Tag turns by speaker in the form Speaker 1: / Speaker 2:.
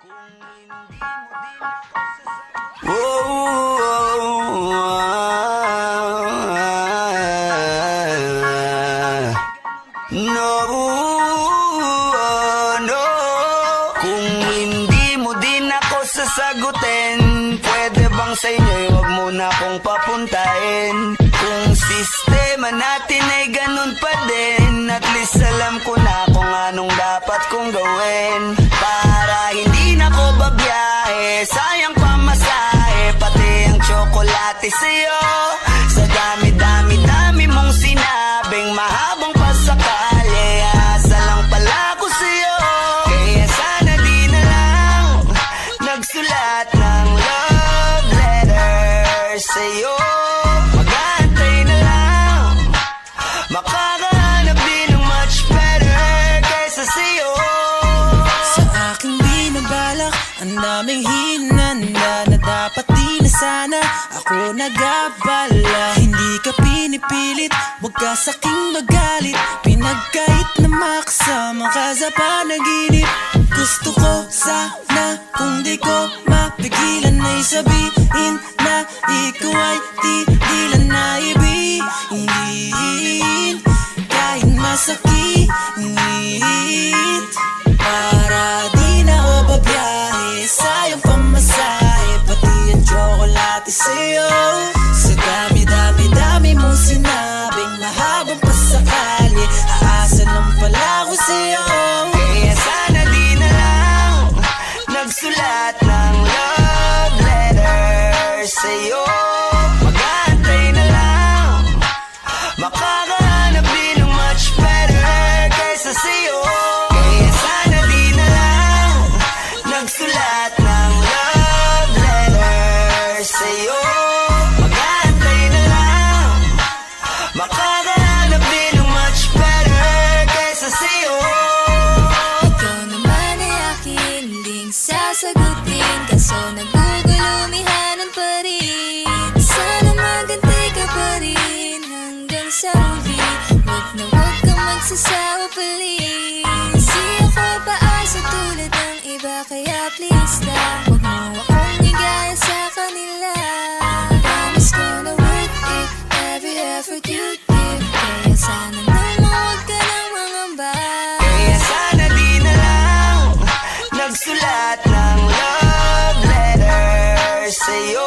Speaker 1: No. Kung hindi mo din ako sasagutin, pwede bang sa inyo'y wag mo na akong papuntahin? Kung sistema natin ay ganun pa din, at least alam ko na kung anong dapat kong gawin. Para hindi na ko babiyahe, sayang pamasahe, pati ang tsokolate sa'yo. Sa dami-dami-dami mong sinabing mahabang pasakali, asa lang pala ko sa'yo. Kaya sana di na lang nagsulat ng love letter sa'yo. Mag-aantay na lang, makakahanap din ng much better kaysa sa'yo.
Speaker 2: Sa aking binabalak, ang daming hinanda na dapat di na sana ako nag-abala. Hindi ka pinipilit, huwag ka sa'king magalit, pinagkait na makasama ka sa panaginip. Gusto ko sana kung di ko mapigilan ay sabihin na ikaw ay tigilan na ibigin. Kahit masakit, para di na ako babiyahe, sayang pamasahe, pati ang tsokolate sa'yo. Sa dami-dami-dami mong sinabing mahabang pasakali, aasa lang pala ko sa'yo.
Speaker 1: Kaya sana di na lang nagsulat ng love letter sa'yo. Mag-aantay na lang, makakahanap din ng much better kaysa sa'yo. Kaya sana di na lang nagsulat ng love letter sa'yo. Mag-aantay na lang, makakahanap din ng much better kaysa sa'yo.
Speaker 3: Ikaw naman ay aking ding sasagutin, kaso nagugulumihanan pa rin. Sana magantay ka pa rin hanggang sa huli, wag na wag kang magsasawa please. Di ako paasa tulad ng iba, kaya please lang, wag mo akong igaya sa kanila. Promise ko na worth it, every effort you give, kaya sana naman wag ka nang mangamba.
Speaker 1: Kaya sana di na lang nagsulat ng love letter sa'yo.